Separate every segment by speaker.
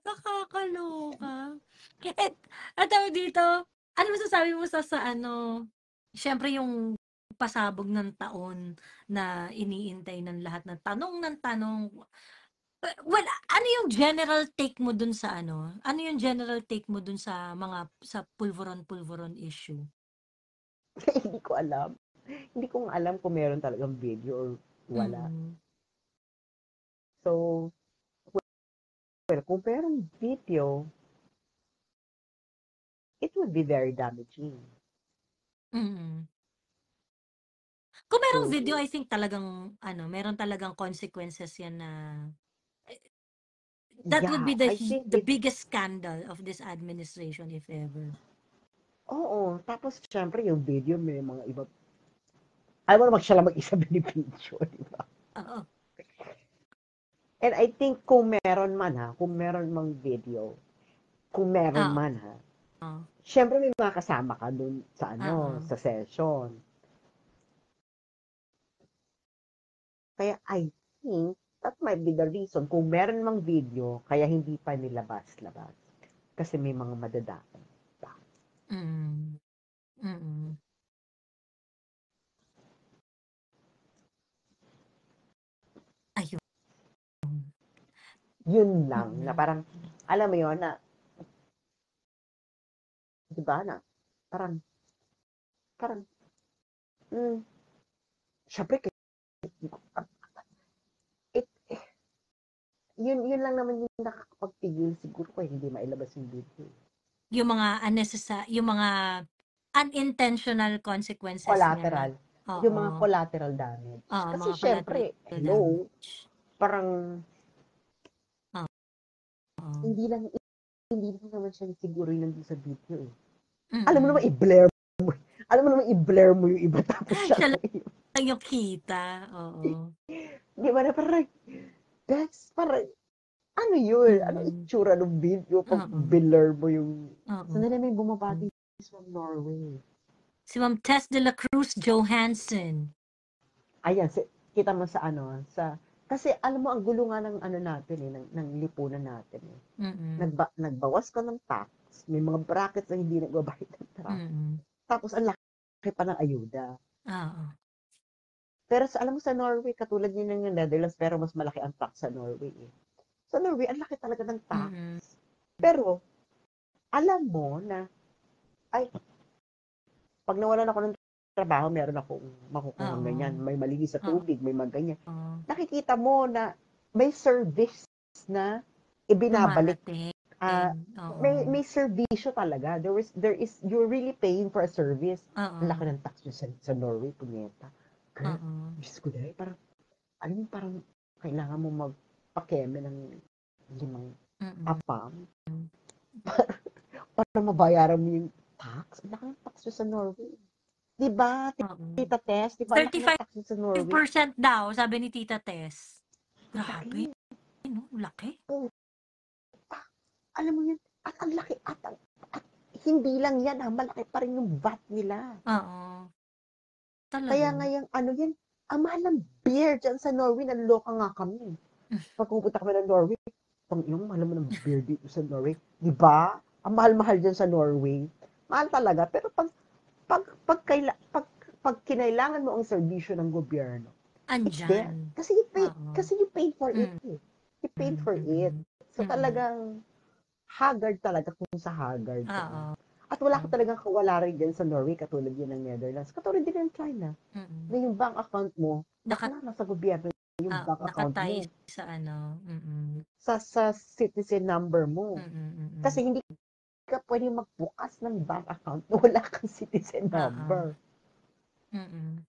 Speaker 1: Nakakaloka. Eh, ang tawag dito, ano masasabi mo sa ano, siyempre yung pasabog ng taon na iniintay ng lahat ng tanong. Well, ano yung general take mo dun sa ano? Ano yung general take mo dun sa mga sa pulveron-pulveron issue?
Speaker 2: Hindi ko alam. Hindi ko nga alam kung meron talagang video or wala.
Speaker 1: Mm.
Speaker 2: So, well, kung meron video, it would be very damaging.
Speaker 1: Mm. Kung merong
Speaker 2: So,
Speaker 1: video, I think talagang ano, meron talagang consequences yan na that would
Speaker 2: yeah,
Speaker 1: be the
Speaker 2: I think
Speaker 1: the
Speaker 2: it,
Speaker 1: biggest scandal of this administration if ever.
Speaker 2: oo. Tapos, syempre, yung video, may mga iba, alam mo naman siya lang mag-isa beneficio, di ba?
Speaker 1: Oo.
Speaker 2: And I think kung meron man ha, kung meron mang video, kung meron
Speaker 1: Oo.
Speaker 2: man ha,
Speaker 1: Oo.
Speaker 2: syempre may mga kasama ka dun sa ano,
Speaker 1: Oo.
Speaker 2: sa session. Kaya I think that might be the reason kung meron mang video, kaya hindi pa nilabas-labas. Kasi may mga madadaan pa.
Speaker 1: Mm. Mm. Ayun.
Speaker 2: Yun lang, na
Speaker 1: Mm.
Speaker 2: parang, alam mo yun, na, di ba, na, parang, parang, mm, syempre, it, yun lang naman yung nakakapagpigil siguro kaya hindi mailabas yung video.
Speaker 1: Yung mga yung mga unintentional consequences niya.
Speaker 2: Collateral. Yung mga
Speaker 1: Oo.
Speaker 2: collateral damage.
Speaker 1: Oo,
Speaker 2: Kasi
Speaker 1: mga collateral
Speaker 2: syempre, hello,
Speaker 1: damage.
Speaker 2: parang
Speaker 1: Oo.
Speaker 2: hindi lang hindi lang naman siya siguro yung nandun sa video eh. Alam mo naman
Speaker 1: Mm.
Speaker 2: i-blare mo. Alam mo naman i-blare mo yung iba tapos siya
Speaker 1: Siya
Speaker 2: lang yun.
Speaker 1: lang yung kita. Oo.
Speaker 2: Di ba na parang, that's parang, ano yun? Ano
Speaker 1: Mm.
Speaker 2: itsura ng video pag
Speaker 1: Oo.
Speaker 2: blur mo yung,
Speaker 1: Oo.
Speaker 2: sandali may bumabati from Norway.
Speaker 1: Si Ma'am Tess de la Cruz Johansson.
Speaker 2: Ayan, kita mo sa ano, kasi alam mo, ang gulo nga ng ano natin eh, ng lipunan natin eh.
Speaker 1: Mm.
Speaker 2: Nagbawas ka ng tax, may mga brackets na hindi nagbabayad ng tax,
Speaker 1: Mm.
Speaker 2: tapos ang laki pa ng ayuda.
Speaker 1: Oo.
Speaker 2: Pero alam mo sa Norway, katulad yun ng Netherlands, pero mas malaki ang tax sa Norway eh. Sa Norway, ang laki talaga ng tax.
Speaker 1: Mm.
Speaker 2: Pero, alam mo na, ay, pag nawalan ako ng trabaho, meron akong makukuha ganyan.
Speaker 1: Oo.
Speaker 2: May malinis sa
Speaker 1: Oo.
Speaker 2: tubig, may maganyan.
Speaker 1: Oo.
Speaker 2: Nakikita mo na may service na ibinabalik.
Speaker 1: Dumarating.
Speaker 2: May
Speaker 1: Oo.
Speaker 2: serbisyo talaga. You're really paying for a service. Ang laki
Speaker 1: Oo.
Speaker 2: ng tax nyo sa Norway, punyeta. Girl,
Speaker 1: Oo.
Speaker 2: Diyos ko dahil, parang, alam mo, parang, kailangan mo magpakeme ng 5
Speaker 1: Mm.
Speaker 2: apam para mabayaran mo yung tax. Ang laki ng tax nyo sa Norway. Diba,
Speaker 1: Oo.
Speaker 2: Tita Tess? Diba, ang laki ng
Speaker 1: 35%
Speaker 2: tax nyo sa Norway?
Speaker 1: daw, sabi ni Tita Tess.
Speaker 2: Ang laki.
Speaker 1: Grabe, no? Laki.
Speaker 2: Oh, alam mo yun, at ang laki, at hindi lang yan, malaki pa rin yung VAT nila.
Speaker 1: Oo.
Speaker 2: Kaya
Speaker 1: Talaga.
Speaker 2: ngayong ano yan, ang mahal ng beer dyan sa Norway, naloka nga kami. Pag pupunta kami ng Norway, pang yung mahal mo ng beer dito sa Norway. Di ba? Ang mahal-mahal dyan sa Norway. Mahal talaga. Pero pag kinailangan mo ang serbisyo ng gobyerno, it's there.
Speaker 1: Andyan. Oo.
Speaker 2: Kasi you paid for it
Speaker 1: Mm.
Speaker 2: eh. You paid
Speaker 1: Mm.
Speaker 2: for it.
Speaker 1: Mm.
Speaker 2: So
Speaker 1: Mm.
Speaker 2: talagang haggard talaga kung sa haggard ka.
Speaker 1: Oo.
Speaker 2: At wala ka talagang kawala rin dyan sa Norway, katulad yun ng Netherlands. Katulad din ng China. Na
Speaker 1: Mm.
Speaker 2: yung bank account mo,
Speaker 1: Naka
Speaker 2: bakla nasa gobyerno yung bank account
Speaker 1: nakatay
Speaker 2: mo.
Speaker 1: sa ano. Mm.
Speaker 2: Sa citizen number mo.
Speaker 1: Mm. Mm.
Speaker 2: Kasi hindi ka pwede magbukas ng bank account na wala kang citizen
Speaker 1: Oo.
Speaker 2: number.
Speaker 1: Mm.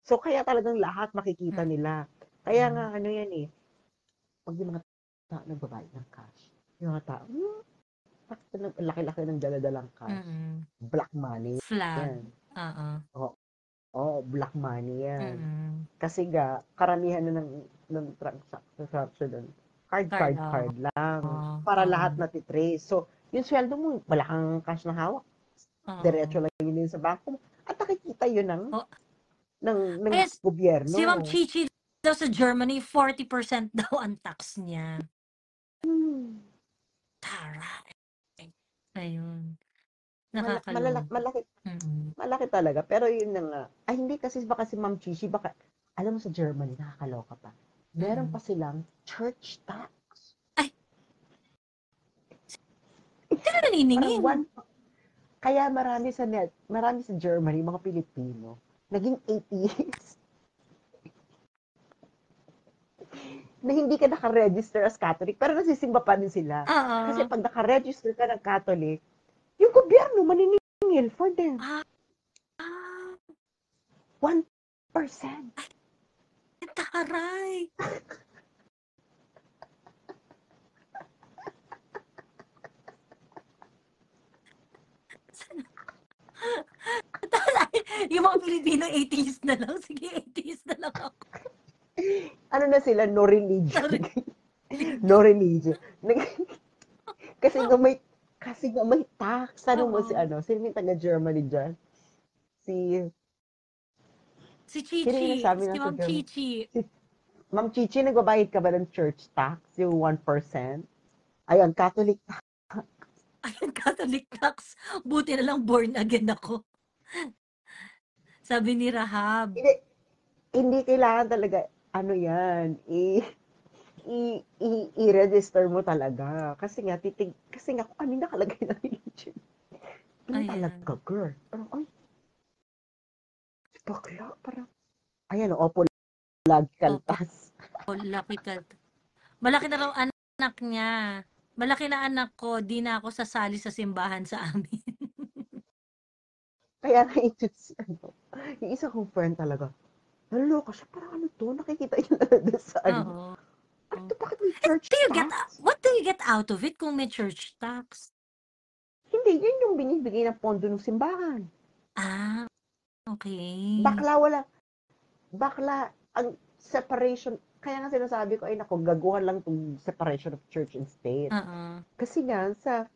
Speaker 2: So, kaya talagang lahat makikita nila. Kaya
Speaker 1: Mm.
Speaker 2: nga, ano yan eh, pag yung mga tao nagbabayad ng cash, yung mga tao, laki-laki ng daladalang cash.
Speaker 1: Mm.
Speaker 2: Black money
Speaker 1: Flag.
Speaker 2: yan.
Speaker 1: Oo.
Speaker 2: Black money yan.
Speaker 1: Mm.
Speaker 2: Kasi ga, karamihan na ng transaction doon,
Speaker 1: Card.
Speaker 2: card lang. Para
Speaker 1: Oo.
Speaker 2: lahat natitrace. So, yung sweldo mo, wala kang cash na hawak.
Speaker 1: Oo.
Speaker 2: Diretso lang yun sa bangko mo. At nakikita yun
Speaker 1: Oh,
Speaker 2: ng
Speaker 1: kaya si Ma'am
Speaker 2: gobyerno.
Speaker 1: Chichi daw sa Germany, 40% daw ang tax niya. Taray. Ayun,
Speaker 2: Malaki,
Speaker 1: nakakalungkot. Mm.
Speaker 2: malaki talaga. Pero yun na nga. Ay, hindi kasi baka si Ma'am Chichi, baka, alam mo sa Germany, nakakaloka pa. Meron pa
Speaker 1: Mm.
Speaker 2: silang church tax.
Speaker 1: Ay, sino
Speaker 2: Parang
Speaker 1: naniningil?
Speaker 2: kaya marami sa Germany, mga Pilipino, naging atheist na hindi ka naka-register as Catholic, pero nasisimba pa din sila. Kasi
Speaker 1: Oo.
Speaker 2: pag naka-register ka ng Catholic, yung gobyerno maniningil for them.
Speaker 1: Ah, ah,
Speaker 2: 1%.
Speaker 1: taray. Yung mga Pilipino atheist na lang. Sige, atheist na lang ako.
Speaker 2: Ano na sila? No religion.
Speaker 1: Sorry.
Speaker 2: No religion. Kasi nga may tax. Ano mo
Speaker 1: Oo.
Speaker 2: sino yung taga-Germany dyan? Si,
Speaker 1: Si
Speaker 2: sino yung
Speaker 1: Chichi.
Speaker 2: nagsabi
Speaker 1: Si
Speaker 2: na sa
Speaker 1: Ma'am
Speaker 2: Germany?
Speaker 1: Chichi.
Speaker 2: Si Ma'am Chichi, nagbabayad ka ba ng church tax? Yung 1%? Ayun, Catholic tax.
Speaker 1: Ayun, Catholic tax. Buti na lang born again ako. Sabi ni Rahab.
Speaker 2: Hindi, hindi kailangan talaga, yan, i-register mo talaga. Kasi nga, kung ano yung nakalagay na religion. Yun
Speaker 1: Ayan.
Speaker 2: talaga, girl. Parang, ay, bakla. Parang, ayan, opo, lagi
Speaker 1: Opo,
Speaker 2: kaltas.
Speaker 1: lucky ka. Malaki na raw anak niya. Malaki na anak ko, di na ako sasali sa simbahan sa amin.
Speaker 2: Kaya nga ito, yung isa kong friend talaga, naloloka siya, parang ano to, nakikita niya na doon sa
Speaker 1: Oo.
Speaker 2: ano to, bakit may
Speaker 1: Eh,
Speaker 2: church tax?
Speaker 1: what do you get out of it kung may church tax?
Speaker 2: Hindi, yun yung binibigay ng pondo ng simbahan.
Speaker 1: Ah, okay.
Speaker 2: Bakla, ang separation, kaya nga sinasabi ko, ay nako, gaguhan lang tong separation of church and state.
Speaker 1: Oo.
Speaker 2: Kasi nga, sa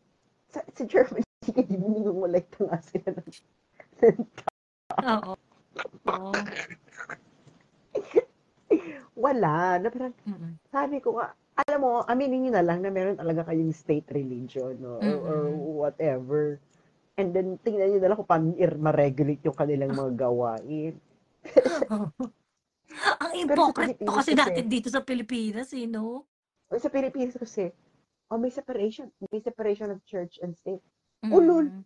Speaker 2: Germany, binigungulekta nga sila ng
Speaker 1: Oo. Oo.
Speaker 2: wala, na parang,
Speaker 1: Mm.
Speaker 2: sabi ko nga, alam mo, aminin nyo na lang na meron talaga kayong state religion, no, or
Speaker 1: Mm.
Speaker 2: whatever. And then, tingnan nyo na lang kung paano ma-regulate yung kanilang mga gawain.
Speaker 1: Ang
Speaker 2: Pero sa
Speaker 1: impokrito
Speaker 2: Pilipinas
Speaker 1: kasi
Speaker 2: kasi,
Speaker 1: natin dito sa Pilipinas, no?
Speaker 2: may separation of church and state. Ulul,
Speaker 1: Mm.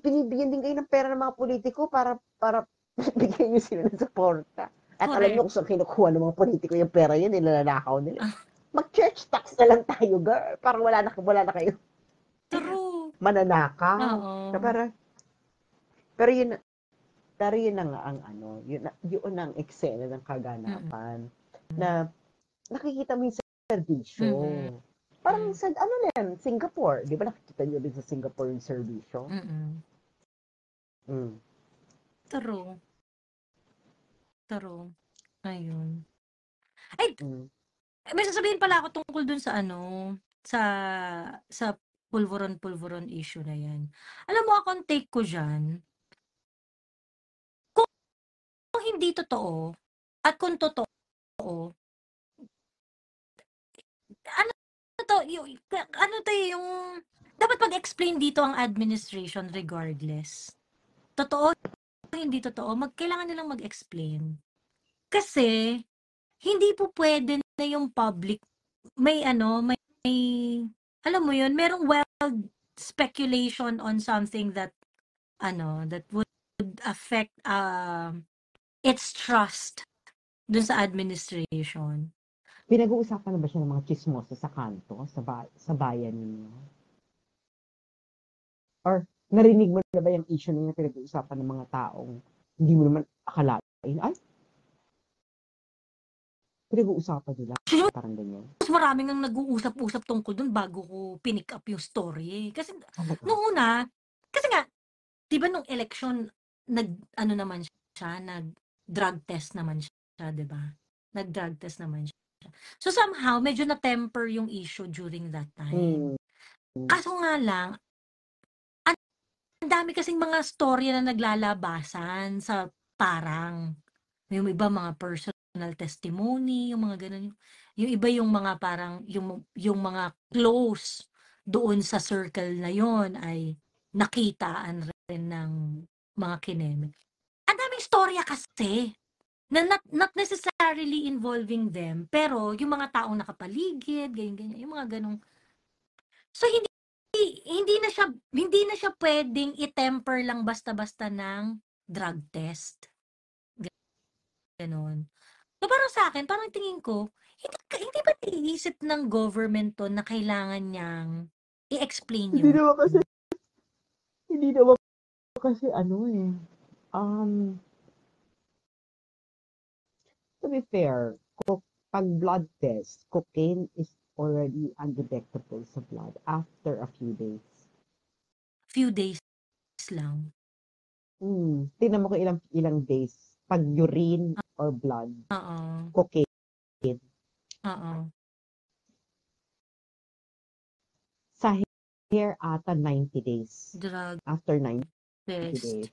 Speaker 2: binibigyan din kayo ng pera ng mga politiko para bigyan nyo sila ng suporta. At alam nyo
Speaker 1: Correct.
Speaker 2: kung saan kinukuha ng mga politiko yung pera yun, nilalakaw nila.
Speaker 1: Ah,
Speaker 2: Mag-church tax na lang tayo, girl. Parang wala na kayo
Speaker 1: true.
Speaker 2: mananakaw. Na
Speaker 1: Oo.
Speaker 2: parang, pero yun, pero yun na nga ang yun ang eksena ng
Speaker 1: Mm.
Speaker 2: kaganapan na nakikita mo yung serbisyo.
Speaker 1: Mm.
Speaker 2: Parang sa, Singapore. Di ba nakikita nyo din sa Singapore yung serbisyo?
Speaker 1: Mm.
Speaker 2: Mm.
Speaker 1: True. True. Ayun. Ay,
Speaker 2: Mm.
Speaker 1: may sasabihin pala ako tungkol dun sa sa sa pulveron issue na yan. Alam mo, akong take ko dyan, kung hindi totoo, at kung totoo, ano yung dapat mag-explain dito ang administration regardless. Totoo, hindi totoo, kailangan nilang mag-explain. Kasi, hindi po pwede na yung public, may alam mo yun, merong wild speculation on something that would affect its trust dun sa administration.
Speaker 2: Pinag-uusapan na ba siya ng mga chismoso sa kanto, sa bayan ninyo? Or narinig mo na ba yung issue na yun na pinag-uusapan ng mga taong hindi mo naman akalain? Ay, pinag-uusapan nila. Parang ganyan.
Speaker 1: Mas maraming ang nag-uusap-usap tungkol dun bago ko pinick up yung story. Kasi,
Speaker 2: Talaga.
Speaker 1: nung una, kasi nga, di ba nung election, naman siya, nag-drug test naman siya, di ba? Nag-drug test naman siya. So somehow, medyo na-temper yung issue during that time. Kaso nga lang, ang dami kasing mga storya na naglalabasan sa parang, yung iba mga personal testimony, yung mga ganun. Yung iba yung mga parang yung mga close doon sa circle na yon ay nakitaan rin ng mga kineme. Ang daming istorya kasi na not necessarily involving them, pero yung mga taong nakapaligid, ganyan-ganyan, yung mga ganong. So hindi na siya pwedeng i-temper lang basta-basta ng drug test. Ganon. So parang sa akin, parang tingin ko, hindi ba naiisip ng government to na kailangan niyang i-explain
Speaker 2: Hindi
Speaker 1: yung
Speaker 2: naman kasi, hindi naman kasi to be fair, pag blood test, cocaine is already undetectable sa blood after a few days.
Speaker 1: few days lang?
Speaker 2: Tingnan mo kung ilang days. Pag urine or blood,
Speaker 1: Oo.
Speaker 2: cocaine.
Speaker 1: Oo.
Speaker 2: Sa hair ata 90 days.
Speaker 1: Drug
Speaker 2: After 90 days.
Speaker 1: test.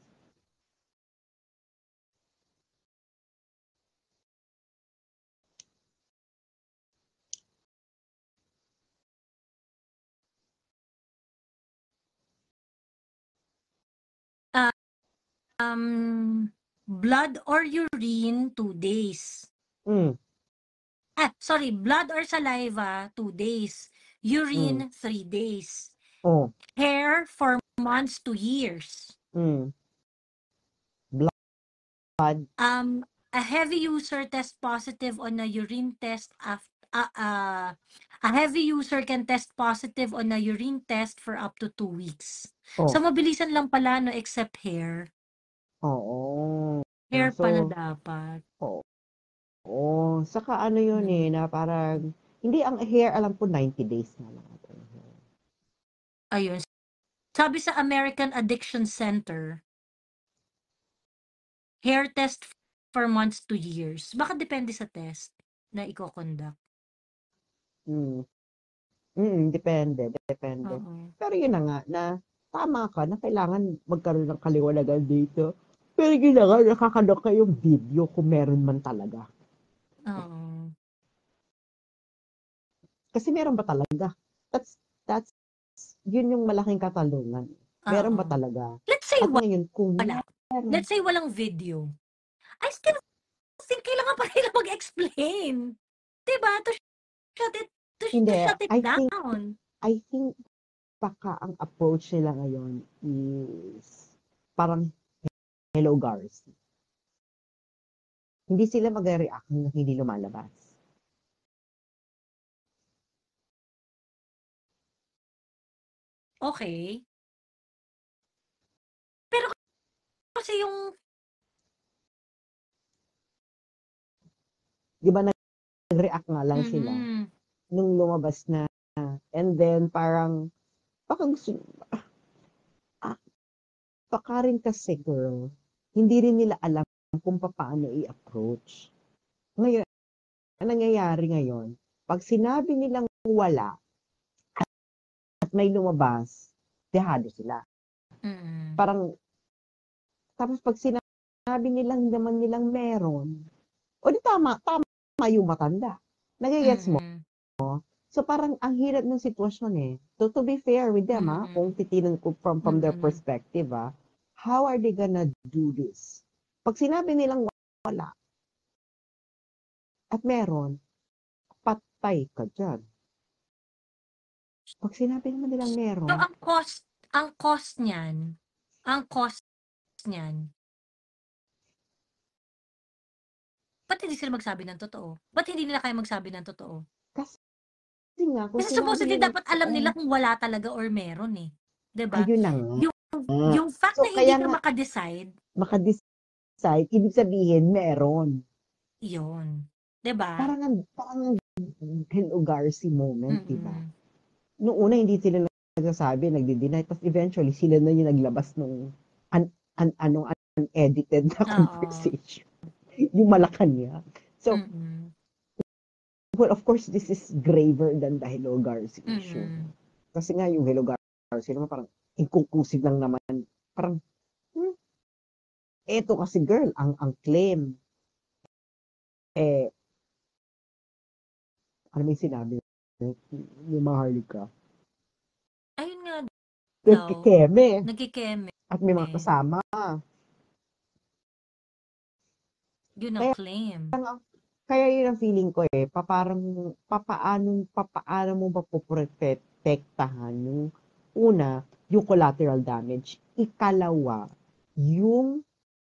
Speaker 1: Blood or urine, 2 days. Sorry, blood or saliva, 2 days. Urine, 3 days.
Speaker 2: Oh.
Speaker 1: Hair, 4 months to years.
Speaker 2: Blood.
Speaker 1: A heavy user test positive on a urine test a heavy user can test positive on a urine test for up to 2 weeks.
Speaker 2: Oh.
Speaker 1: So mabilisan lang pala no, except hair.
Speaker 2: Oo.
Speaker 1: Hair pa na dapat.
Speaker 2: Oo. Saka ano yun na parang, hindi ang hair, alam ko 90 days na lang.
Speaker 1: Ayun. Sabi sa American Addiction Center, hair test for months to years. Baka depende sa test na i-conduct.
Speaker 2: Depende. Pero yun na nga, na tama ka na kailangan magkaroon ng kaliwanagan dito. Pero yun na nga, nakakaloka yung video kung meron man talaga.
Speaker 1: Oo.
Speaker 2: Kasi meron ba talaga? That's yun yung malaking katanungan. Meron ba talaga?
Speaker 1: Let's say
Speaker 2: At ngayon, kung
Speaker 1: wala. Let's say walang video. I still think kailangan pa nila mag-explain. Diba? To shut it down.
Speaker 2: I think baka ang approach nila ngayon is parang Hello Garci. Hindi sila mag-react hanggang hindi lumalabas.
Speaker 1: Okay. Pero kasi yung
Speaker 2: Di ba nag-react nga lang sila nung lumabas na. And then parang baka gusto baka rin kasi girl, hindi rin nila alam kung paano i-approach. Ngayon, ang nangyayari ngayon, pag sinabi nilang wala at may lumabas, dehado sila. Parang, tapos pag sinabi nilang naman nilang meron, o di tama yung matanda. Nagigets mo? So parang ang hirap ng sitwasyon eh. To be fair with them kung titinan ko from their perspective how are they gonna do this? Pag sinabi nilang wala at meron, patay ka dyan. Pag sinabi naman nilang meron.
Speaker 1: So ang cost niyan, ba't hindi sila magsabi ng totoo? Ba't hindi nila kaya magsabi ng totoo? Kasi supposedly dapat alam nila kung wala talaga or meron eh. Diba?
Speaker 2: Ayun na nga.
Speaker 1: Yung fact na hindi ka makadecide,
Speaker 2: ibig sabihin meron.
Speaker 1: Yun. Diba?
Speaker 2: Parang Hello Garci moment, diba? Noong una hindi sila nagsasabi, nagdi-deny, tapos eventually sila na yung naglabas nung unedited na conversation. Yung Malacanang. So, well, of course, this is graver than the Hello Garci issue. Kasi nga yung Hello Garci naman parang inconclusive lang naman. Parang, eto kasi girl, ang claim, Ano may sinabi yung Maharlika?
Speaker 1: Ayun nga daw,
Speaker 2: Nagkikeme
Speaker 1: nagkikeme.
Speaker 2: at may mga kasama.
Speaker 1: Yun ang
Speaker 2: Kaya
Speaker 1: claim.
Speaker 2: kaya yun ang feeling ko eh, papaano mo ba poprotektahan yung una, yung collateral damage, ikalawa, yung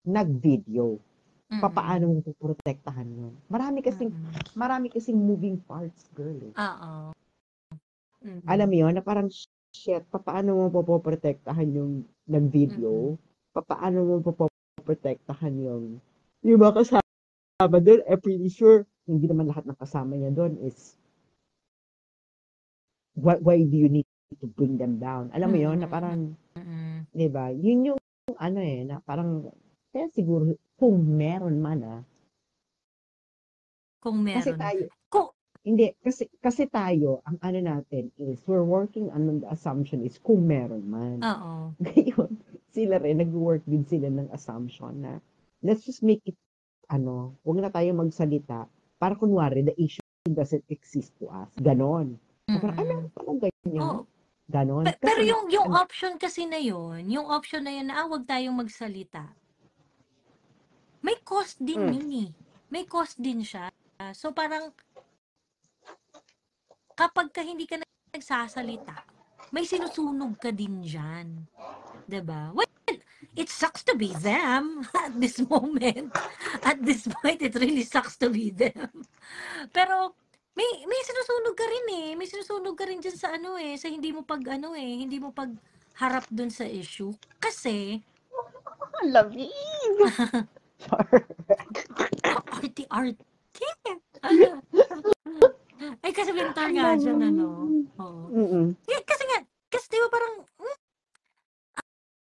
Speaker 2: nag-video. Papaano
Speaker 1: Mm.
Speaker 2: mo poprotektahan yun?
Speaker 1: Mm.
Speaker 2: Marami kasing moving parts, girl. Eh.
Speaker 1: Oo.
Speaker 2: Alam mo
Speaker 1: Mm.
Speaker 2: yun, na parang shit, papaano mo poprotektahan yung
Speaker 1: Mm.
Speaker 2: nag-video? Papaano mo poprotektahan yung mga kasama doon? I'm pretty sure, hindi naman lahat ng kasama niya doon is why do you need to bring them down? Alam mo yun, na
Speaker 1: Mm.
Speaker 2: parang,
Speaker 1: Mm.
Speaker 2: di ba, yun yung ano eh, na parang, kaya siguro, kung meron man
Speaker 1: Kung
Speaker 2: kasi
Speaker 1: meron.
Speaker 2: tayo,
Speaker 1: Kung
Speaker 2: hindi, kasi tayo, ang ano natin is, we're working on the assumption is kung meron man.
Speaker 1: oo.
Speaker 2: Ngayon, sila rin, nag-work din sila ng assumption na, let's just make it, huwag na tayo magsalita, para kunwari, the issue doesn't exist to us. Ganon. Na parang,
Speaker 1: Mm.
Speaker 2: meron palang ganyan.
Speaker 1: Oo.
Speaker 2: Ganon.
Speaker 1: Pero
Speaker 2: Kasi,
Speaker 1: yung option kasi na yun, yung option na yun na wag tayong magsalita, may cost din yun eh. May cost din siya. So parang kapag ka hindi ka nagsasalita, may sinusunog ka din dyan. 'Di ba? Well, it sucks to be them at this moment. At this point, it really sucks to be them. Pero may sinusunog ka rin eh. May sinusunog ka rin dyan sa ano eh, sa hindi mo pag ano eh, hindi mo pag harap dun sa issue. Kasi,
Speaker 2: lamig!
Speaker 1: arte-arte. Ay, kasi winter
Speaker 2: Ang
Speaker 1: nga dyan, ano?
Speaker 2: lamig!
Speaker 1: Oo.
Speaker 2: Mm-mm.
Speaker 1: Kasi nga, kasi di ba parang,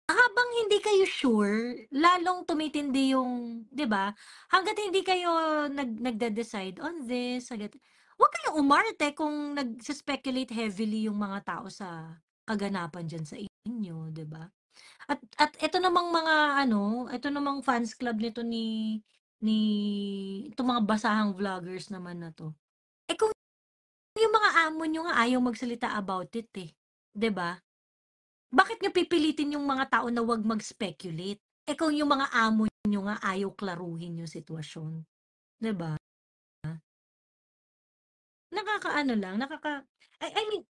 Speaker 1: habang hindi kayo sure, lalong tumitindi yung, 'di ba? Hangga't hindi kayo nagde-decide on this, wag kayong umarte kung nagse-speculate heavily yung mga tao sa kaganapan diyan sa inyo, 'di ba? At ito namang mga ito namang fans club nito ni itong mga basahang vloggers naman na to. Eh kung yung mga amo nyo nga ayaw magsalita about it eh, 'di ba? Bakit niyo pipilitin yung mga tao na wag mag-speculate? Eh kung yung mga amo niyo nga ayaw klaruhin yung sitwasyon, 'di ba? Nakakaano lang, I mean,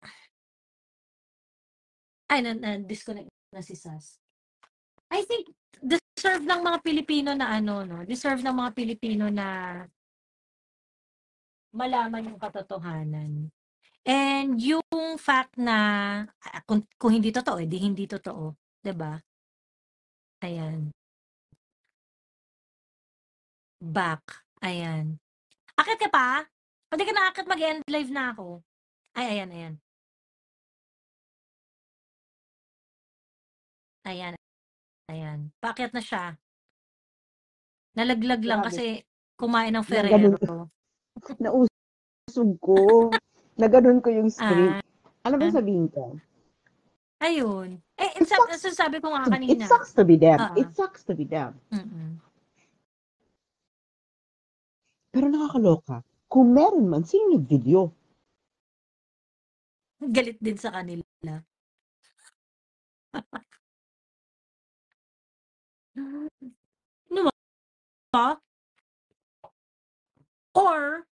Speaker 1: ay disconnect na si Sas. I think deserve ng mga Pilipino na deserve ng mga Pilipino na malaman yung katotohanan. And yung fact na kung hindi totoo, edi hindi totoo, 'di ba? Ayan, back. Ayan. Akit ka pa? O di ka na akit, mag-end live na ako. Ay, ayan, ayan. Ayan, ayan. Paakyat na siya. Nalaglag lang
Speaker 2: Grabe.
Speaker 1: kasi kumain ng
Speaker 2: Na ganun,
Speaker 1: Ferrero.
Speaker 2: nausog ko. Na ganun ko yung screen.
Speaker 1: Ah,
Speaker 2: Ano ba sabihin ko?
Speaker 1: ayun. Eh,
Speaker 2: It sucks
Speaker 1: sabi ko nga
Speaker 2: it
Speaker 1: kanina.
Speaker 2: sucks to be them.
Speaker 1: Oo.
Speaker 2: It sucks to be them.
Speaker 1: Mm.
Speaker 2: Pero nakakaloka. Kung meron man, sino nag-video?
Speaker 1: Galit din sa kanila. Ano ba? Or,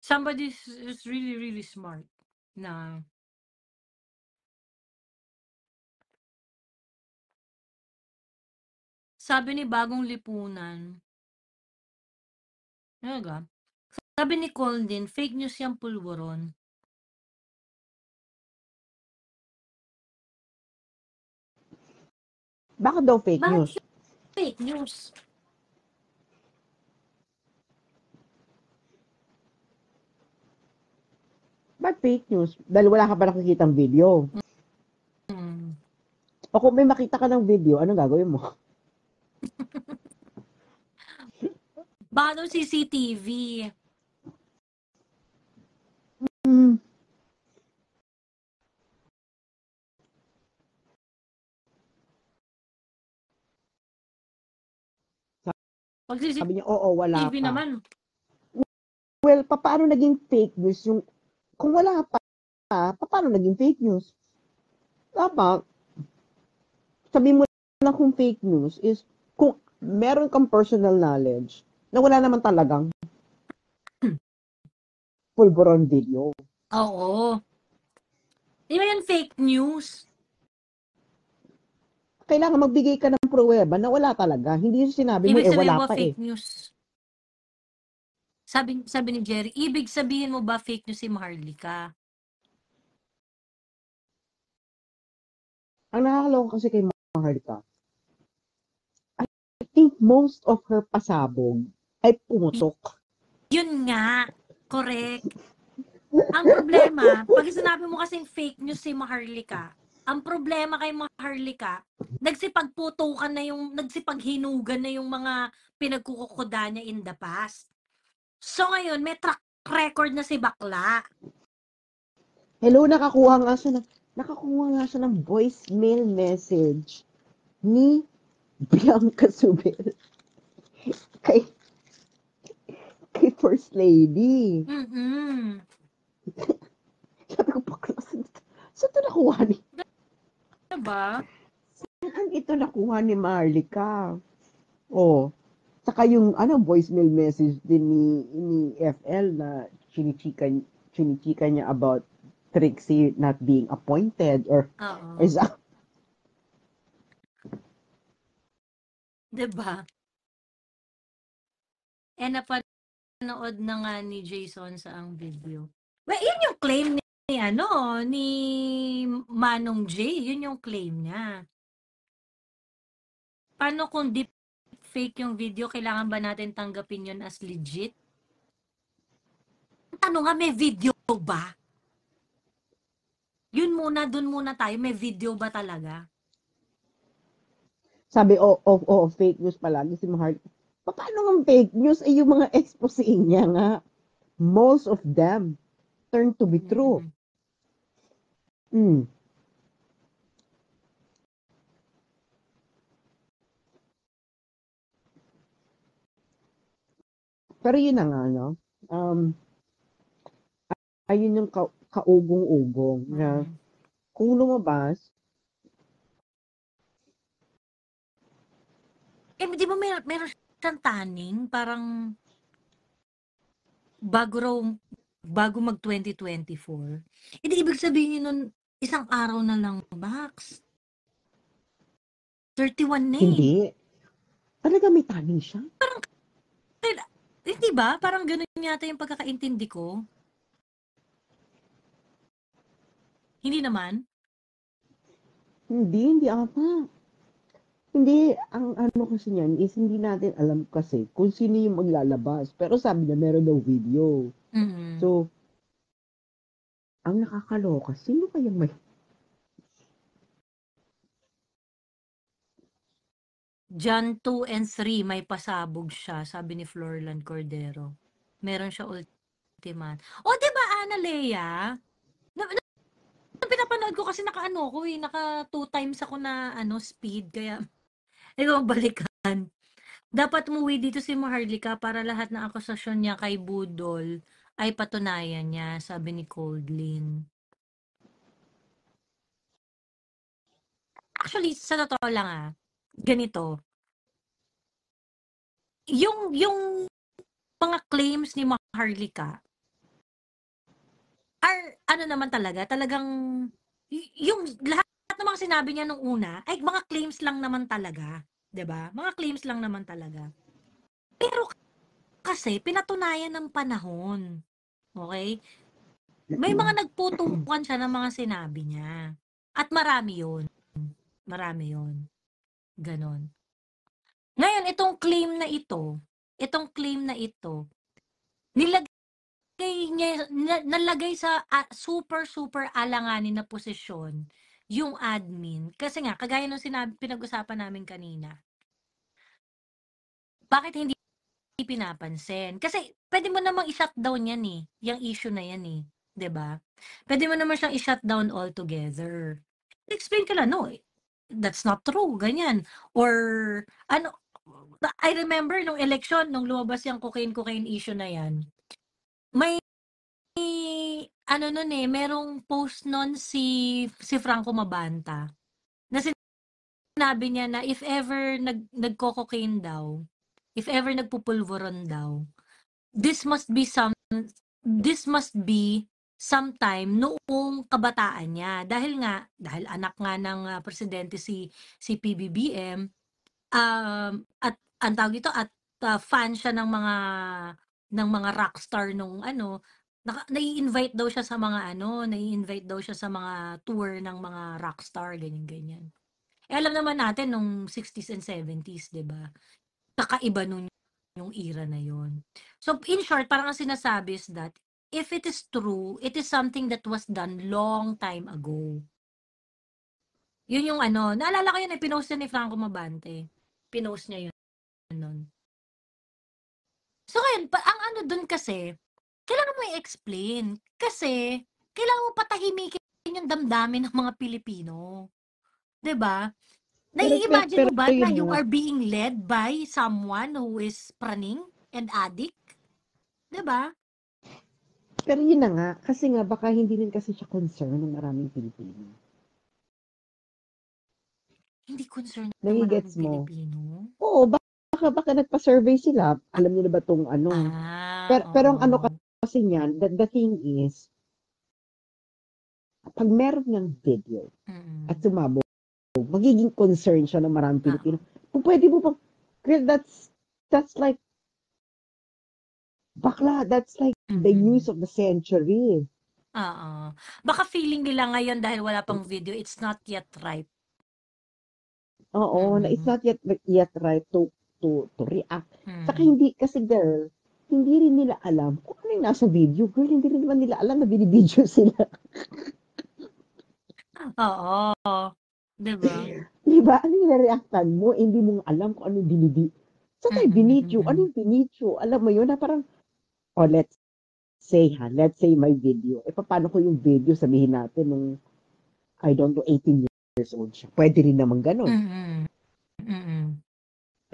Speaker 1: somebody is really, really smart na sabi ni Bagong Lipunan, talaga, sabi ni Colin, fake news yung pulburon.
Speaker 2: Bakit daw fake
Speaker 1: Bakit
Speaker 2: news?
Speaker 1: fake news?
Speaker 2: Ba't fake news? Dahil wala ka pa nakikitang video.
Speaker 1: Hmm.
Speaker 2: O kung may makita ka ng video, anong gagawin mo?
Speaker 1: Baka daw CCTV.
Speaker 2: Hmm.
Speaker 1: Pag
Speaker 2: Sabi niya, oo, wala
Speaker 1: CCTV
Speaker 2: pa.
Speaker 1: naman.
Speaker 2: Well, paano naging fake news yung, kung wala pa, paano naging fake news? Dapat, sabi mo na kung fake news is, kung meron kang personal knowledge, na wala naman talagang pulburon video.
Speaker 1: Oo. Di ba yan fake news?
Speaker 2: Kailangan magbigay ka ng pruweba na wala talaga. Hindi yung sinabi mo,
Speaker 1: Ibig sabihin
Speaker 2: wala
Speaker 1: mo ba
Speaker 2: pa
Speaker 1: fake news? Sabi ni Jerry, ibig sabihin mo ba fake news si Maharlika?
Speaker 2: Ang nakakaloka kasi kay Maharlika, I think most of her pasabog ay pumutok.
Speaker 1: Yun nga, correct. Ang problema, pag sinabi mo kasing fake news si Maharlika, ang problema kay Maharlika, nagsipaghinugan na yung mga pinagkukukuda niya in the past. So ngayon, may track record na si bakla.
Speaker 2: Hello, nakakuha nga siya ng voicemail message ni Bianca Subel kay First Lady. Sabi ko, bakla, saan ito nakuha ni?
Speaker 1: Diba?
Speaker 2: Saan ito nakuha ni Maharlika? Oh, saka yung voicemail message din ni FL na chinichika niya about Trixie not being appointed or something.
Speaker 1: Diba? Napanood na nga ni Jason sa ang video. Well, yun yung claim ni Manong J. Yun yung claim niya. Paano kung deep fake yung video, kailangan ba natin tanggapin yun as legit? Tanong nga, may video ba? Yun muna, dun muna tayo, may video ba talaga?
Speaker 2: Sabi, fake news palagi si Maharlika. Paano ng fake news? Yung mga expose niya nga, most of them turn to be true. Pero yun na nga, no? Ayun yung kaugong-ugong na kung lumabas,
Speaker 1: di ba meron siyang tanning, parang bago mag 2024. Hindi ibig sabihin nun, isang araw na lang, Max. 31 na eh.
Speaker 2: Hindi. Talaga may tanning siya?
Speaker 1: Parang, hindi ba? Parang ganun yata yung pagkakaintindi ko. Hindi naman?
Speaker 2: Hindi ata. Hindi, ang kasi niyan is hindi natin alam kasi kung sino yung maglalabas. Pero sabi niya meron daw video. So, ang nakakaloka, sino kayang may...
Speaker 1: John 2 and 3, may pasabog siya, sabi ni Florlan Cordero. Meron siya ultimat. O, diba, Ana Lea? Pinapanood ko kasi naka 2 times ako na speed, kaya ikaw balikan. Dapat umuwi dito si Maharlika para lahat ng akusasyon niya kay Budol ay patunayan niya, sabi ni Coldlin. Actually, sa totoo lang ganito. Yung mga claims ni Maharlika are naman talagang yung lahat ng mga sinabi niya nung una ay mga claims lang naman talaga, 'di ba? Mga claims lang naman talaga. Pero kasi pinatunayan ng panahon. Okay? May mga nagputukan siya ng mga sinabi niya. At marami 'yon. Marami 'yon. Ganon. Ngayon, itong claim na ito, nalagay sa super alanganin na posisyon yung admin. Kasi nga, kagaya nung pinag-usapan namin kanina. Bakit hindi pinapansin? Kasi pwede mo namang i-shutdown yan yung issue na yan 'di ba? Pwede mo naman siyang i-shutdown altogether. Explain ka lang, no, that's not true, ganyan. Or I remember nung election, nung lumabas yung cocaine issue na yan, may ano nun merong post nun si Franco Mabanta na sinabi niya na if ever nagko-cocaine daw, if ever nagpupulveron daw, this must be sometime noong kabataan niya dahil anak nga ng presidente si PBBM, at ang tawag dito at fan siya ng mga rockstar nung nai-invite daw siya sa mga tour ng mga rockstar, ganyan. Alam naman natin nung 60s and 70s, 'di ba? Kakaiba nun yung era na yon. So in short, parang ang sinasabi is that if it is true, it is something that was done long time ago. Yun yung naalala ko yun pinost ni Franco Mabante. Pinost niya yun nun. So ngayon, ang dun kasi, kailangan mo i-explain. Kasi, kailangan mo patahimikin yung damdamin ng mga Pilipino. 'Di ba? Nai-imagine mo ba na you are being led by someone who is praning and addict? 'Di ba?
Speaker 2: Pero yun na nga, kasi nga baka hindi rin kasi siya concern ng maraming Pilipino.
Speaker 1: Hindi concern ng maraming Pilipino?
Speaker 2: Oo, baka nagpa-survey sila. Alam niyo na ba itong pero ang kasi niyan, the thing is, pag meron ng video at sumabog, magiging concern siya ng maraming Pilipino. Kung pwede mo pa, that's like, bakla, that's like the news of the century.
Speaker 1: Baka feeling nila ngayon dahil wala pang video, it's not yet ripe.
Speaker 2: Oo, na it's not yet right to react. Saka hindi, kasi girl, hindi rin nila alam kung ano yung nasa video. Girl, hindi rin naman nila alam na binibideo sila.
Speaker 1: Oo. Diba?
Speaker 2: Diba? Ano yung na-reactan mo? Hindi mo alam kung ano yung binibideo. Saan tayo binidyo? Ano yung binidyo? Alam mo yun na parang, let's say my video. Paano ko yung video sabihin natin nung, I don't know, 18 years old siya. Pwede rin naman ganun.